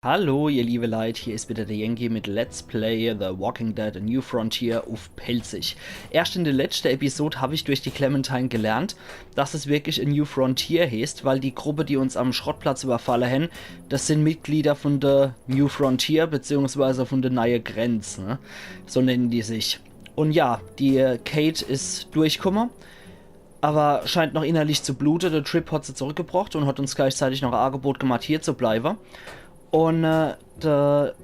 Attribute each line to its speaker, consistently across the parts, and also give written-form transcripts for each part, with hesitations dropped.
Speaker 1: Hallo ihr liebe Leute, hier ist wieder der Jenki mit Let's Play The Walking Dead A New Frontier uff pälzisch. Erst in der letzten Episode habe ich durch die Clementine gelernt, dass es wirklich A New Frontier heißt, weil die Gruppe, die uns am Schrottplatz überfallen haben, das sind Mitglieder von der New Frontier bzw. von der Neue Grenze, ne? So nennen die sich. Und ja, die Kate ist durchgekommen, aber scheint noch innerlich zu bluten. Der Trip hat sie zurückgebracht und hat uns gleichzeitig noch ein Angebot gemacht, hier zu bleiben. Und der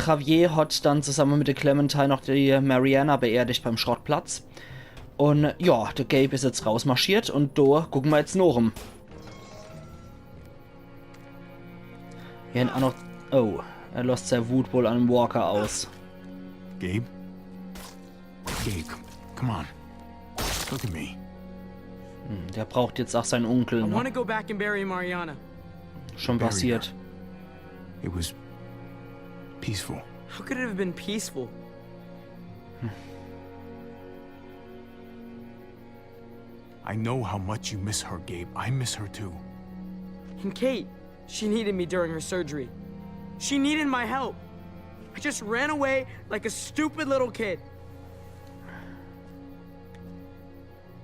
Speaker 1: Javier hat dann zusammen mit der Clementine noch die Mariana beerdigt beim Schrottplatz. Und ja, der Gabe ist jetzt rausmarschiert und da gucken wir jetzt noch um. Wir haben auch noch... Oh, er lässt seine Wut wohl an dem Walker aus.
Speaker 2: Gabe? Gabe, come on. Look at me.
Speaker 1: Der braucht jetzt auch seinen Onkel,
Speaker 3: I
Speaker 1: ne?
Speaker 3: want to go back and bury Mariana.
Speaker 1: Schon passiert.
Speaker 2: It was peaceful.
Speaker 3: How could it have been peaceful?
Speaker 2: I know how much you miss her, Gabe. I miss her too.
Speaker 3: And Kate, she needed me during her surgery. She needed my help. I just ran away like a stupid little kid.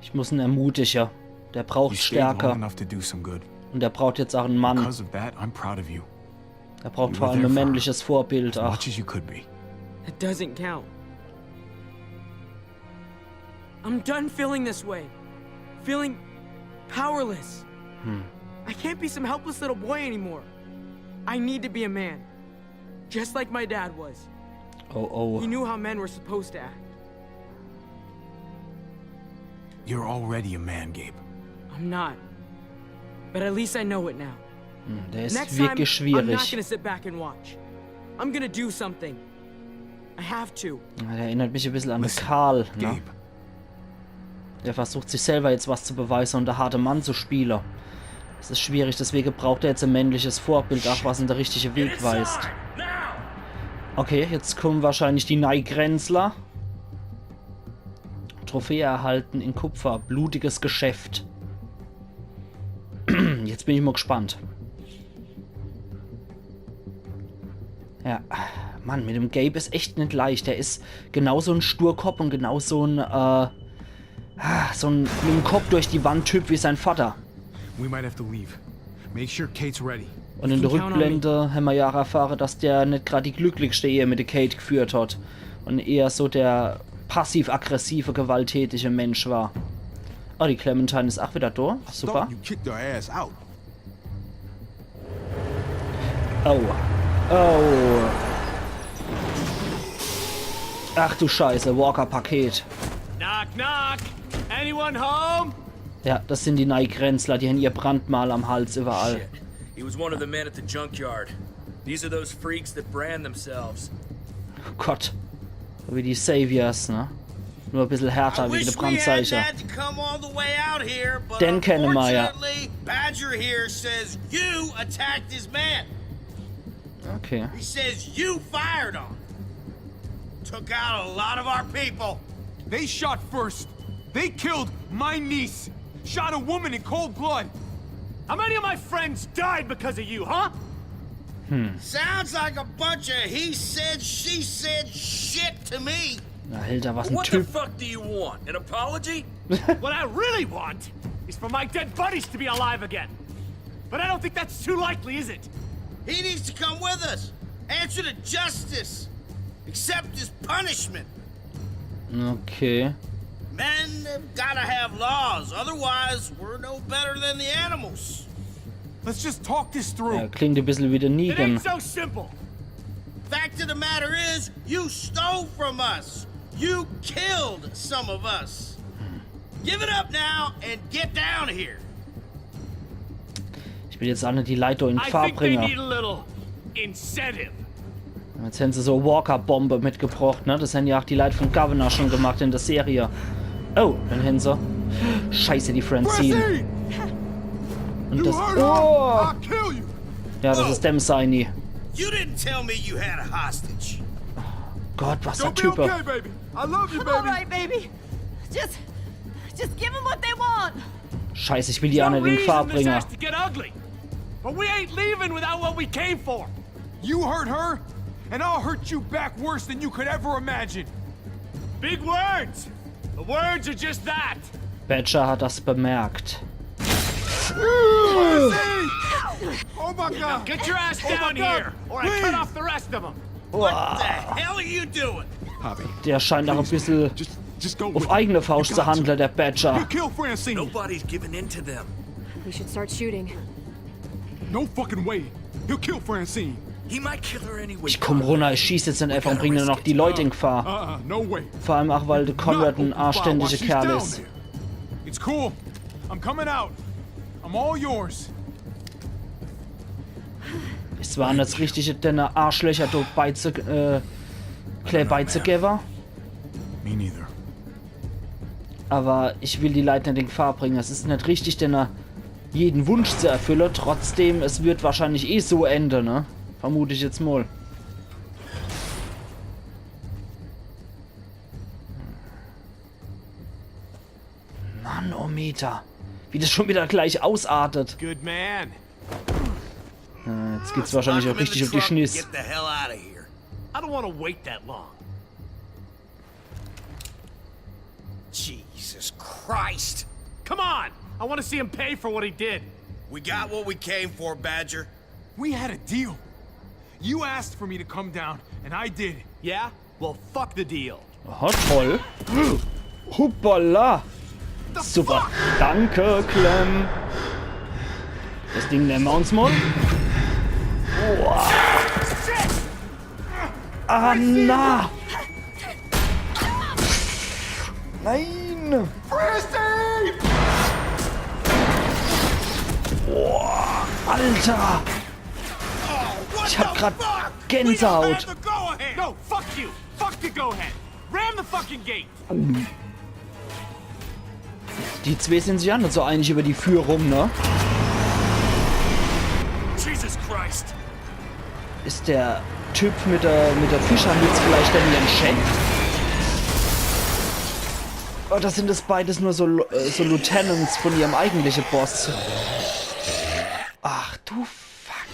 Speaker 1: Ich muss einen Ermutiger. Der braucht
Speaker 2: You stayed long
Speaker 1: Stärke.
Speaker 2: enough to do some good.
Speaker 1: Und der braucht jetzt auch einen Mann.
Speaker 2: Because of that, I'm proud of you.
Speaker 1: Er braucht vor allem ein männliches Vorbild.
Speaker 2: As
Speaker 1: Ach,
Speaker 2: much as you could be.
Speaker 3: That doesn't count. I'm done feeling this way. Feeling powerless. I can't be some helpless little boy anymore. I need to be a man. Just like my dad was.
Speaker 1: oh, oh.
Speaker 3: He knew how men were supposed to act.
Speaker 2: You're already a man, Gabe.
Speaker 3: I'm not. But at least I know it now.
Speaker 1: Der
Speaker 3: Next
Speaker 1: ist
Speaker 3: time,
Speaker 1: wirklich
Speaker 3: I'm not
Speaker 1: schwierig.
Speaker 3: gonna sit back and watch. I'm gonna do something. I have to.
Speaker 1: Der erinnert mich ein bisschen an
Speaker 2: Listen,
Speaker 1: Karl. Ne?
Speaker 2: Gabe,
Speaker 1: Der versucht sich selber jetzt was zu beweisen und der harte Mann zu spielen. Das ist schwierig, deswegen braucht er jetzt ein männliches Vorbild, auch was in der richtige Weg weist. Okay, jetzt kommen wahrscheinlich die Neugrenzler. Trophäe erhalten in Kupfer. Blutiges Geschäft. Jetzt bin ich mal gespannt. Ja, Mann, mit dem Gabe ist echt nicht leicht. Der ist genauso ein Sturkopf und genauso ein, so ein mit dem Kopf durch die Wand Typ wie sein Vater.
Speaker 2: we might have to leave. Make sure Kate's ready.
Speaker 1: Und in der
Speaker 3: You can count on
Speaker 1: Rückblende haben wir ja erfahren, dass der nicht gerade die glücklichste Ehe mit der Kate geführt hat. Und eher so der passiv-aggressive, gewalttätige Mensch war. Oh, die Clementine ist auch wieder da. Super.
Speaker 2: You kicked her ass out.
Speaker 1: Oh. Oh. Ach du Scheiße, Walker-Paket.
Speaker 4: Knock, knock. Anyone home?
Speaker 1: Ja, das sind die Neugrenzler, die haben ihr Brandmal am Hals überall.
Speaker 4: Shit. He was one of the men at the junkyard. These are those freaks that brand themselves.
Speaker 1: Oh Gott. So wie die Saviors, ne? Nur ein bisschen härter wegen der Brandzeichen. Den kennen wir ja.
Speaker 5: Badger here says you attacked his man.
Speaker 1: Okay.
Speaker 5: He says you fired on him. Took out a lot of our people.
Speaker 2: They shot first. They killed my niece. Shot a woman in cold blood.
Speaker 4: How many of my friends died because of you, huh?
Speaker 5: Sounds like a bunch of he said, she said shit to me.
Speaker 1: Na, Hilda, was ein
Speaker 4: What the
Speaker 1: Typ.
Speaker 4: fuck do you want? An apology?
Speaker 6: What I really want is for my dead buddies to be alive again. But I don't think that's too likely, is it?
Speaker 5: He needs to come with us. Answer to justice. Accept his punishment.
Speaker 1: Okay.
Speaker 5: Men have gotta have laws, otherwise we're no better than the animals.
Speaker 2: Let's just talk this through.
Speaker 1: Ja, klingt ein bisschen wie der
Speaker 6: It
Speaker 1: Negan.
Speaker 6: ain't so simple.
Speaker 5: Fact of the matter is, you stole from us. You killed some of us. Give it up now and get down here.
Speaker 1: Ich will jetzt alle die Leiter in
Speaker 6: I
Speaker 1: Gefahr
Speaker 6: think they need
Speaker 1: bringen.
Speaker 6: a little incentive.
Speaker 1: Jetzt haben sie so Walker-Bombe mitgebracht, ne? Das haben ja auch die Leute von Governor schon gemacht in der Serie. Oh, dann haben sie... Scheiße, die Francine. Und das... Oh!
Speaker 2: kill you.
Speaker 1: Ja, das ist dem Seini.
Speaker 5: You didn't tell me you had a hostage.
Speaker 1: Gott, was der
Speaker 2: You'll be
Speaker 1: Typ.
Speaker 2: okay, baby. I love you,
Speaker 7: All
Speaker 2: baby.
Speaker 7: right, baby. Just give them what they want.
Speaker 1: Scheiße, ich will die
Speaker 6: No
Speaker 1: Anne in Gefahr
Speaker 6: reason this
Speaker 1: bringen.
Speaker 6: has to get ugly. But we ain't leaving without what we came for.
Speaker 2: You hurt her, and I'll hurt you back worse than you could ever imagine.
Speaker 6: Big words! The words are just that!
Speaker 1: Badger hat das bemerkt.
Speaker 2: Oh my
Speaker 6: Now
Speaker 2: God!
Speaker 6: get your ass down here, or I cut off the rest of them!
Speaker 5: What the hell are you doing?
Speaker 1: Der scheint auch ein bisschen
Speaker 2: Just go
Speaker 1: auf eigene Faust zu handeln, der
Speaker 2: You
Speaker 1: Badger.
Speaker 2: kill Francine.
Speaker 4: Nobody's giving in to them.
Speaker 7: We should start shooting.
Speaker 2: No fucking way. He'll kill Francine.
Speaker 4: He might kill her anyway.
Speaker 1: Ich komm runter, ich schieße jetzt nicht einfach und bringe noch die Leute in Gefahr.
Speaker 2: No way.
Speaker 1: Vor allem auch, weil der Conrad ein
Speaker 2: Not open fire while
Speaker 1: anständiger
Speaker 2: she's
Speaker 1: Kerl
Speaker 2: down
Speaker 1: ist.
Speaker 2: there. It's cool. I'm coming out. I'm all yours.
Speaker 1: Es waren jetzt richtige dünne Arschlöcher, dort beizugeben.
Speaker 2: Me neither.
Speaker 1: Aber ich will die Leute nicht in Gefahr bringen. Es ist nicht richtig, denn jeden Wunsch zu erfüllen. Trotzdem, es wird wahrscheinlich eh so enden, ne? Vermute ich jetzt mal. Manometer. Wie das schon wieder gleich ausartet.
Speaker 6: Good man.
Speaker 1: Jetzt geht's wahrscheinlich auch richtig auf die Schniss.
Speaker 5: Get the hell out of here.
Speaker 6: I don't want to wait that long.
Speaker 5: Jesus Christ.
Speaker 6: Come on! I want to see him pay for what he did.
Speaker 5: We got what we came for, Badger.
Speaker 2: We had a deal. You asked for me to come down, and I did.
Speaker 6: Yeah? Well, fuck the deal.
Speaker 1: Aha, toll. Hoppala. Super. Danke, Clem. Das Ding nehmen wir uns mal. Wow. Ah, na. Nein. Boah, Alter. Ich hab grad Gänsehaut.
Speaker 6: No, fuck you! Fuck the go-ahead! Ram the fucking gate!
Speaker 1: Die zwei sind sich ja nicht so einig über die Führung, ne?
Speaker 4: Jesus Christ!
Speaker 1: Ist der Typ mit der Fischermütze vielleicht dann ein Schenk? Oder sind das beides nur so Lieutenants von ihrem eigentlichen Boss? Ach du Fuck.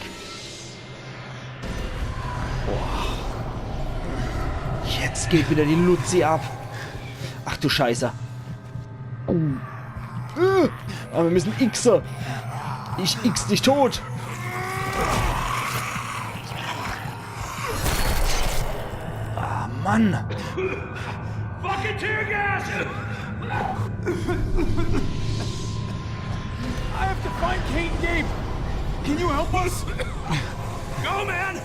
Speaker 1: Boah. Jetzt geht wieder die Luzi ab. Ach du Scheiße. Aber wir müssen xen. Ich x dich tot. Ah, Mann.
Speaker 6: Fucking tear gas!
Speaker 2: I have to find Kate and Gabe. Can you help us?
Speaker 4: Go, man!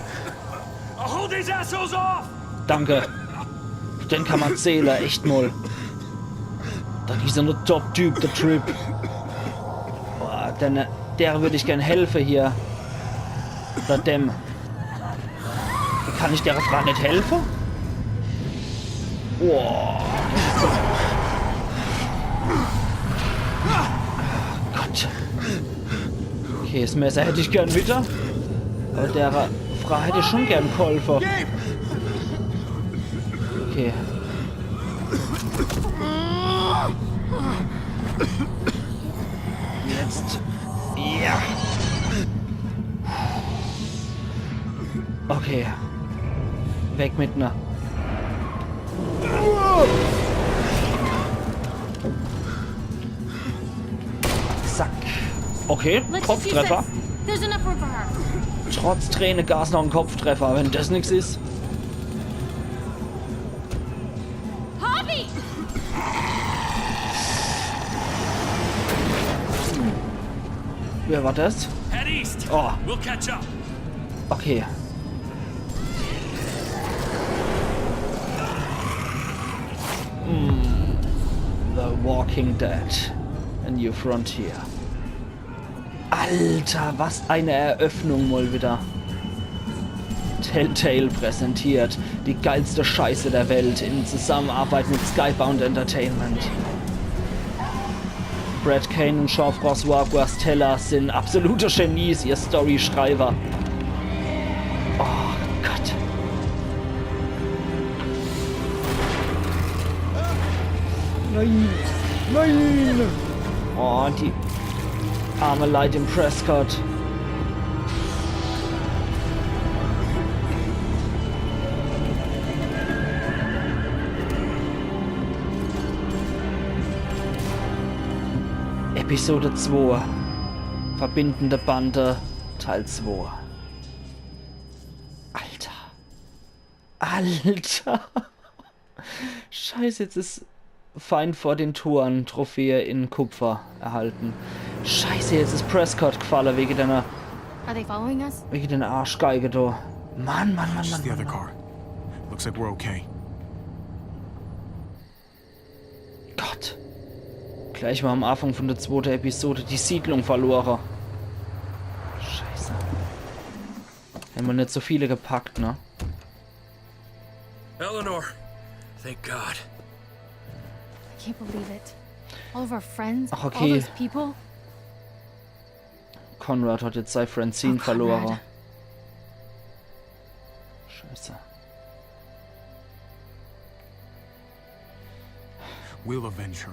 Speaker 4: I'll hold these assholes off!
Speaker 1: Danke. Den kann man zählen, echt mal. Das ist ein Top-Typ, der Trip. Boah, der würde ich gern helfen hier. Oder dem. Kann ich der Frau nicht helfen? Boah. Gott. Okay, das Messer hätte ich gern wieder. Aber der Frau hätte ich schon gern geholfen. Okay. Jetzt. Ja. Okay. Weg mit ner. Zack. Okay, Kopftreffer.
Speaker 7: There's enough room for her.
Speaker 1: Trotz Tränengas noch ein Kopftreffer, wenn das nichts ist.
Speaker 7: Hobby!
Speaker 1: Wer war das?
Speaker 4: Head east!
Speaker 1: Oh,
Speaker 4: We'll catch up!
Speaker 1: okay. The Walking Dead. A New Frontier. Alter, was eine Eröffnung mal wieder. Telltale präsentiert die geilste Scheiße der Welt in Zusammenarbeit mit Skybound Entertainment. Brad Kane und Jean-François Guastella sind absolute Genies, ihr Storyschreiber. Oh Gott. Nein! Nein! Oh, die arme Leute im Prescott. Episode 2. Verbindende Bande, Teil 2. Alter. Scheiße, jetzt ist Feind vor den Toren, Trophäe in Kupfer erhalten. Scheiße, jetzt ist Prescott gefallen wegen deiner...
Speaker 7: Are they following us?
Speaker 1: Wegen deiner Arschgeige, du. Mann.
Speaker 2: Just the other car. Looks like we're okay.
Speaker 1: Gott. Gleich mal am Anfang von der 2. Episode die Siedlung verloren. Scheiße. Haben wir nicht so viele gepackt, ne?
Speaker 4: Eleanor, thank God.
Speaker 7: I can't believe it. All of our friends,
Speaker 1: Ach,
Speaker 7: all
Speaker 1: okay.
Speaker 7: those people.
Speaker 1: Conrad hat jetzt seine Francine verloren.
Speaker 7: Conrad.
Speaker 1: Scheiße.
Speaker 2: We'll avenge her.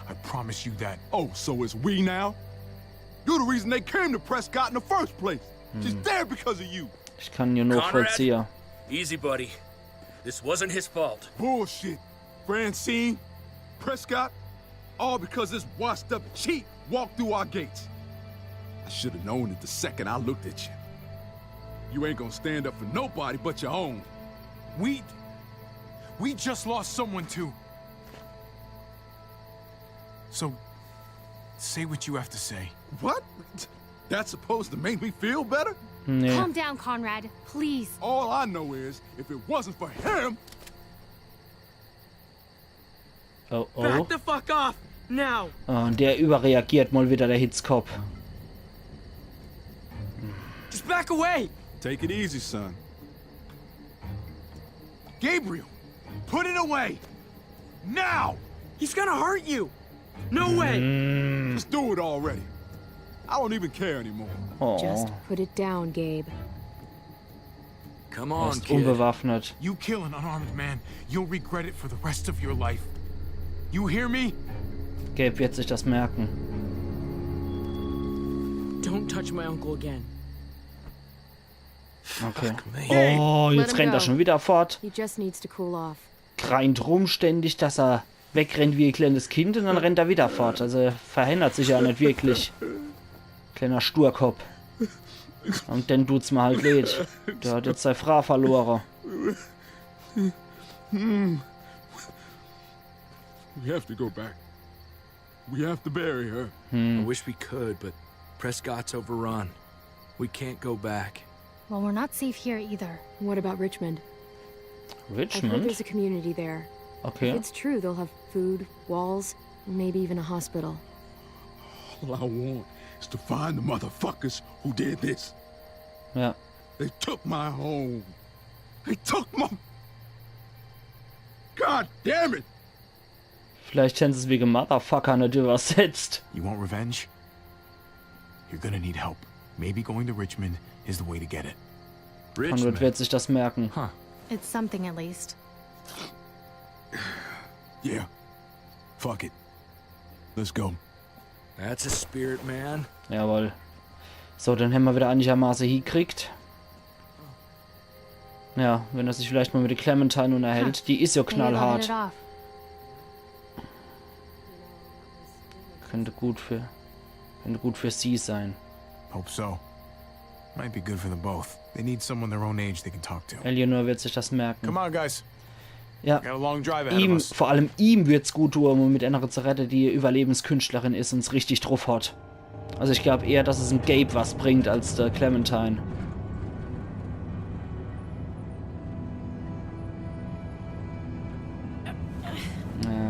Speaker 2: I promise you that. Oh, so it's we now? You're the reason they came to Prescott in the first place. She's there because of you.
Speaker 1: Ich kann hier nur vollziehen.
Speaker 4: Easy, buddy. This wasn't his fault.
Speaker 2: Bullshit. Francine, Prescott, all because this washed-up cheat walked through our gates. I should have known it the second I looked at you. You ain't gonna stand up for nobody but your own. We just lost someone too. So, say what you have to say. What? That's supposed to make me feel better?
Speaker 1: Nee.
Speaker 7: Calm down, Conrad, please.
Speaker 2: All I know is, if it wasn't for him...
Speaker 1: Oh.
Speaker 3: Back the fuck off! Now!
Speaker 1: Oh, und der überreagiert mal wieder, der Hitzkopf.
Speaker 3: Just back away!
Speaker 2: Take it easy, son. Gabriel, put it away! Now!
Speaker 3: He's gonna hurt you! No way!
Speaker 2: Let's do it already. I don't even care anymore.
Speaker 1: Oh,
Speaker 8: Just put it down, Gabe.
Speaker 4: Come
Speaker 1: er
Speaker 4: on,
Speaker 1: ist
Speaker 4: kid.
Speaker 1: unbewaffnet.
Speaker 2: You kill an unarmed man, you'll regret it for the rest of your life. You hear me?
Speaker 1: Gabe wird sich das merken.
Speaker 3: Don't touch my uncle again.
Speaker 1: Okay.
Speaker 4: me.
Speaker 1: Oh, jetzt
Speaker 8: Let him
Speaker 1: rennt er
Speaker 8: go.
Speaker 1: schon wieder fort.
Speaker 8: He just needs to cool off.
Speaker 1: Greint rum ständig, dass er wegrennt wie ein kleines Kind und dann rennt er wieder fort. Also er verhindert sich ja nicht wirklich. Kleiner Sturkopf. Und dann tut's mir halt leid. Der hat jetzt seine Frau verloren.
Speaker 2: We have to go back. We have to bury her.
Speaker 4: I wish we could, but Prescott's overrun. We can't go back.
Speaker 7: Well, we're not safe here either.
Speaker 8: What about Richmond? I've heard
Speaker 1: Richmond?
Speaker 8: there's a community there. If
Speaker 1: Okay.
Speaker 8: it's true, they'll have food, walls, and maybe even a hospital.
Speaker 2: All I want is to find the motherfuckers who did this.
Speaker 1: Ja.
Speaker 2: They took my home. They took my... God damn it!
Speaker 1: Vielleicht hätten sie es wegen Motherfucker nicht übersetzt.
Speaker 9: You want revenge? You're gonna need help. Maybe going to Richmond is the way to get it.
Speaker 1: Conrad wird sich das merken.
Speaker 7: It's something at least.
Speaker 2: Yeah. Fuck it. Let's go.
Speaker 4: That's a spirit, man.
Speaker 1: Jawohl. So, dann haben wir wieder einigermaßen hingekriegt. Ja, wenn er sich vielleicht mal mit der Clementine unterhält. Die ist ja
Speaker 7: Maybe they'll hit
Speaker 1: knallhart.
Speaker 7: it off.
Speaker 1: Könnte gut für sie sein.
Speaker 9: Hope so. Might be good for them both. They need someone their own age they can talk to.
Speaker 1: Eleanor wird sich das merken.
Speaker 9: Come on, guys.
Speaker 1: Ja,
Speaker 9: Got a long drive ahead of us.
Speaker 1: vor allem ihm wird's gut tun, um mit einer zu retten, die Überlebenskünstlerin ist und es richtig drauf hat. Also ich glaube eher, dass es ein Gabe was bringt, als der Clementine.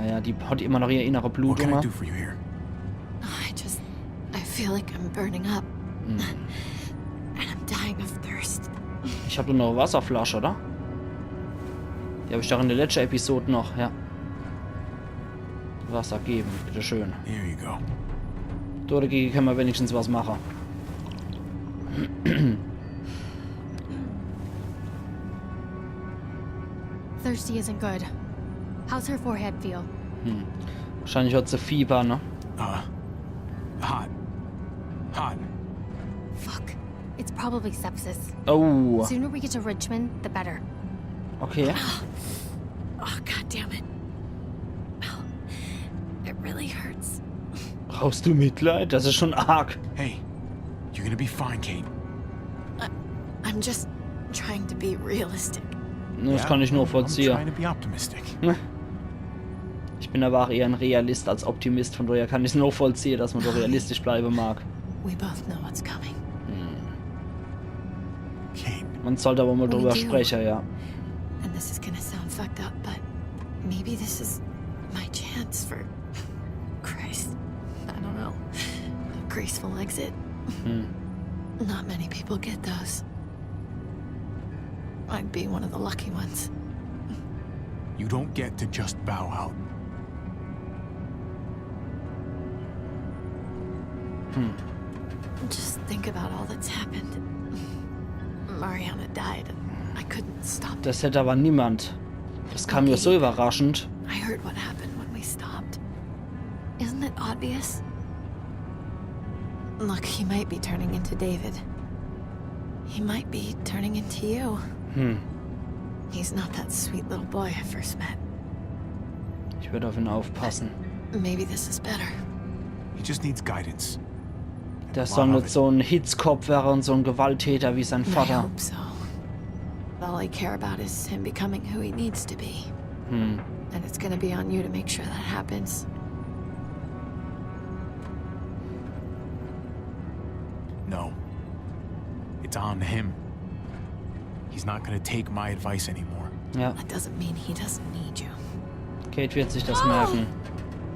Speaker 1: Ja, die hat immer noch ihr innere
Speaker 9: What can I
Speaker 1: Bluthunger.
Speaker 9: do for you here?
Speaker 7: I feel like I'm burning up. And I'm dying of thirst.
Speaker 1: Ich habe nur noch Wasserflasche, oder? Die habe ich doch in der letzten Episode noch, ja. Wasser geben, bitteschön.
Speaker 9: Here you go.
Speaker 1: Dagegen können wir wenigstens was machen.
Speaker 7: Thirsty isn't good. How's her forehead feel?
Speaker 1: Wahrscheinlich hat sie Fieber, ne?
Speaker 9: Hot. Hot.
Speaker 7: Fuck. It's probably sepsis.
Speaker 1: Oh,
Speaker 7: The sooner we get to Richmond, the better.
Speaker 1: okay.
Speaker 7: Oh, god damn it. Oh, it really hurts.
Speaker 1: Brauchst du Mitleid? Das ist schon arg.
Speaker 9: Hey, you're gonna be fine, Kate.
Speaker 7: I'm just trying to be realistic.
Speaker 1: Das kann ich nur
Speaker 9: I'm
Speaker 1: vollziehen.
Speaker 9: trying to be optimistic.
Speaker 1: Ich bin aber auch eher ein Realist als Optimist, von daher kann ich es nur vollziehen, dass man so realistisch bleiben mag.
Speaker 7: We both know what's coming.
Speaker 9: Kate,
Speaker 1: Man sollte aber mal
Speaker 7: We
Speaker 1: drüber
Speaker 7: do.
Speaker 1: sprechen, ja.
Speaker 7: And this is gonna sound fucked up, but maybe this is my chance for... Christ, I don't know. A graceful exit. Not many people get those. I'd be one of the lucky ones.
Speaker 9: you don't get to just bow out.
Speaker 7: Just think about all that's happened. Mariana died. I couldn't stop it.
Speaker 1: Das hätte aber niemand. Das kam mir so überraschend.
Speaker 7: I heard what happened when we stopped. Isn't it obvious? Look, he might be turning into David. He might be turning into you. He's not that sweet little boy I first met.
Speaker 1: Ich würde auf ihn aufpassen.
Speaker 7: Maybe this is better.
Speaker 9: He just needs guidance.
Speaker 1: Der soll nicht so ein Hitzkopf wäre und so ein Gewalttäter wie sein
Speaker 7: I
Speaker 1: Vater.
Speaker 7: hope so. All I care about is him becoming who he needs to be. And it's gonna be on you to make sure that happens.
Speaker 9: No. It's on him. He's not gonna take my advice anymore.
Speaker 1: Ja,
Speaker 7: That doesn't mean he doesn't need you.
Speaker 1: Kate wird sich das merken.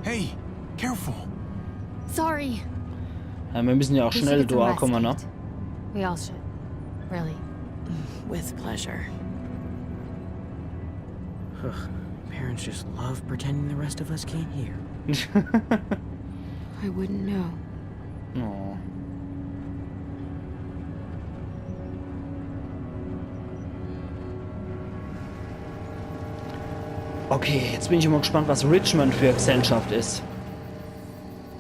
Speaker 9: Hey, careful.
Speaker 8: Sorry.
Speaker 1: Ja, wir müssen ja auch
Speaker 8: We
Speaker 1: schnell
Speaker 8: should get some rest,
Speaker 1: durchkommen, ne?
Speaker 8: Kate. We all should. Really.
Speaker 7: With pleasure.
Speaker 3: Parents just love pretending the rest of us can't hear.
Speaker 8: I wouldn't know.
Speaker 1: Oh. Okay, jetzt bin ich immer gespannt, was Richmond für Gesellschaft ist.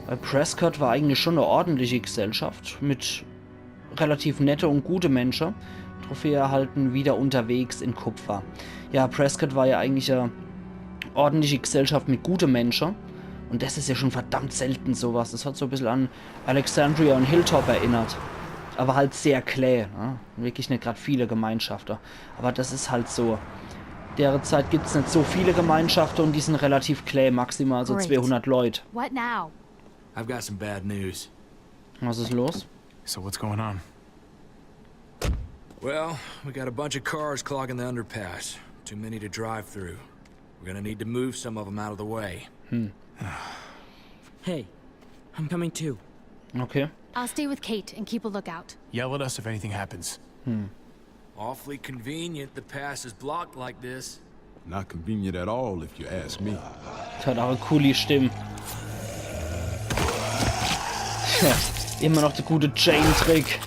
Speaker 1: Weil Prescott war eigentlich schon eine ordentliche Gesellschaft mit relativ nette und gute Menschen. Trophäe erhalten, wieder unterwegs in Kupfer. Ja, Prescott war ja eigentlich eine ordentliche Gesellschaft mit guten Menschen. Und das ist ja schon verdammt selten sowas. Das hat so ein bisschen an Alexandria und Hilltop erinnert. Aber halt sehr kläh. Ne? Wirklich nicht gerade viele Gemeinschaften. Aber das ist halt so. Derzeit gibt es nicht so viele Gemeinschaften und die sind relativ kläh. Maximal so
Speaker 8: Great.
Speaker 1: 200 Leute.
Speaker 8: What now?
Speaker 4: I've got some bad news.
Speaker 1: Was ist los?
Speaker 9: So what's going on?
Speaker 4: Well, we got a bunch of cars clogging the underpass. Too many to drive through. We're gonna need to move some of them out of the way.
Speaker 3: Hey, I'm coming too.
Speaker 1: Okay.
Speaker 8: I'll stay with Kate and keep a lookout.
Speaker 9: Yell at us if anything happens.
Speaker 4: Awfully convenient the pass is blocked like this.
Speaker 2: Not convenient at all, if you ask me.
Speaker 1: Das hat auch eine coole Stimme. Immer noch der gute Jane-Trick.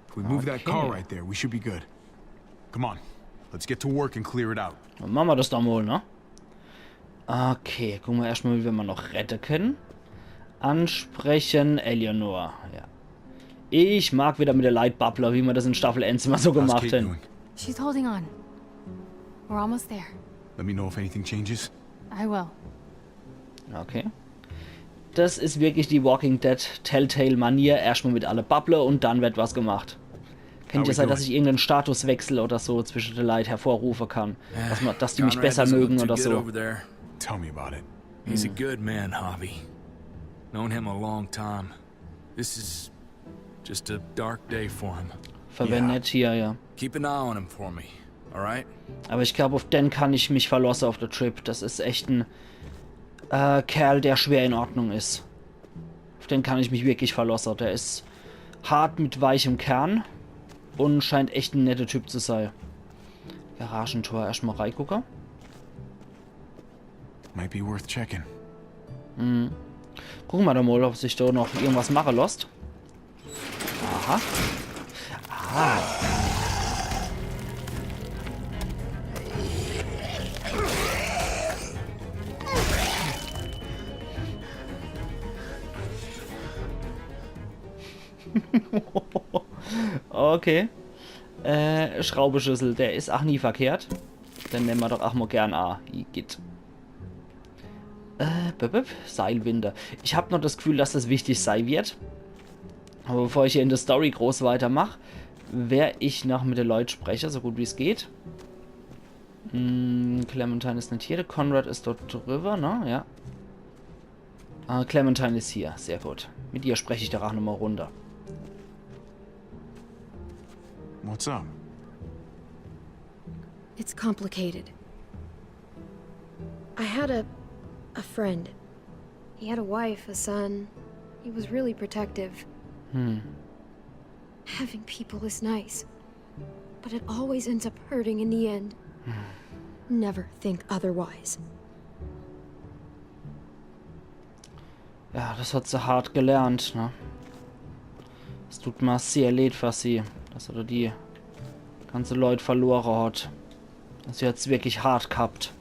Speaker 9: If we move that car
Speaker 1: Okay.
Speaker 9: right there, we should be good. Come on, let's get to work and clear it out.
Speaker 1: Dann machen wir das doch mal, ne? Okay, gucken wir erstmal, wie wir mal noch retten können. Ansprechen, Eleanor. Ja. Ich mag wieder mit der Lightbubbler, wie wir das in Staffel 1 immer so
Speaker 9: How's
Speaker 1: gemacht
Speaker 9: Kate
Speaker 1: haben.
Speaker 9: doing?
Speaker 8: She's holding on. We're almost there.
Speaker 9: Let me know if anything changes.
Speaker 8: I will.
Speaker 1: Okay. Das ist wirklich die Walking Dead Telltale-Manier. Erstmal mit alle Bubbler und dann wird was gemacht. Könnte ja sein, dass ich irgendeinen Statuswechsel oder so zwischen den Leuten hervorrufen kann. Dass die mich
Speaker 4: Conrad
Speaker 1: besser
Speaker 4: doesn't look
Speaker 1: mögen
Speaker 4: too
Speaker 1: oder
Speaker 4: good
Speaker 1: so.
Speaker 4: over there.
Speaker 9: Tell me about it.
Speaker 4: He's a good man, Javi. Known him a long time. This is just a dark day for him.
Speaker 1: Verwendet hier, ja.
Speaker 4: Keep an eye on him for me, all right?
Speaker 1: Aber ich glaube, auf den kann ich mich verlassen auf der Trip. Das ist echt ein Kerl, der schwer in Ordnung ist. Auf den kann ich mich wirklich verlassen. Der ist hart mit weichem Kern und scheint echt ein netter Typ zu sein. Garagentor erstmal reingucken.
Speaker 9: Might be worth checking.
Speaker 1: Gucken wir da mal, ob sich da noch irgendwas machen lässt. Aha. Ah. Okay. Schraubeschlüssel, der ist auch nie verkehrt. Dann nehmen wir doch auch mal gern A. Geht. Seilwinde. Ich habe noch das Gefühl, dass das wichtig sein wird. Aber bevor ich hier in der Story groß weitermache, werde ich noch mit den Leuten sprechen, so gut wie es geht. Clementine ist nicht hier, der Conrad ist dort drüber, ne? Ja. Clementine ist hier, sehr gut. Mit ihr spreche ich doch auch nochmal runter.
Speaker 9: What's up?
Speaker 8: It's complicated. I had a friend. He had a wife, a son. He was really protective. Having people is nice, but it always ends up hurting in the end. Never think otherwise.
Speaker 1: Ja, das hat sie hart gelernt, ne? Es tut mir sehr leid für sie, dass er die ganze Leute verloren hat. Sie hat es wirklich hart gehabt.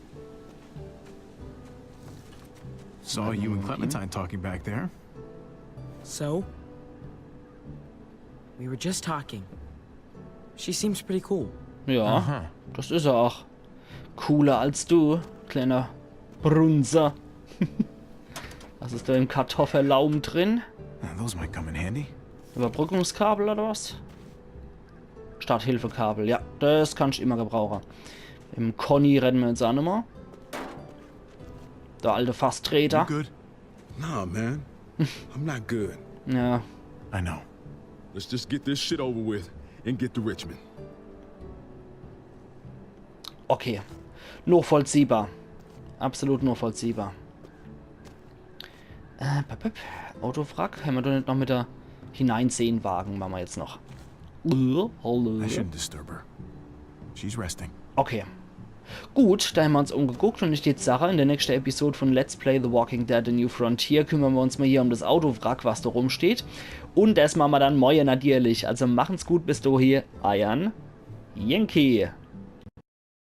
Speaker 9: Saw you and Clementine talking back there.
Speaker 3: So? We were just talking. She seems pretty cool.
Speaker 1: Ja, das ist er auch. Cooler als du, kleiner Brunzer. Was ist da im Kartoffellaum drin?
Speaker 9: Those might come in handy.
Speaker 1: Überbrückungskabel oder was? Starthilfekabel, ja, das kann ich immer gebrauchen. Im Conny rennen wir jetzt auch nochmal. Der alte Fasstreter.
Speaker 2: You good? Nah, man. I'm not good.
Speaker 1: Ja.
Speaker 9: I know.
Speaker 2: Let's just get this shit over with and get to Richmond.
Speaker 1: Okay. Nur vollziehbar. Absolut nur vollziehbar. Autowrack. Haben wir doch nicht noch mit der Hineinsehen-Wagen. Machen wir jetzt noch.
Speaker 9: I shouldn't disturb her. She's resting.
Speaker 1: Okay. Gut, da haben wir uns umgeguckt und es steht Sache. In der nächsten Episode von Let's Play The Walking Dead: The New Frontier kümmern wir uns mal hier um das Autowrack, was da rumsteht. Und das machen wir dann morgen natürlich. Also machen's gut bis dahin. Euer Jenki.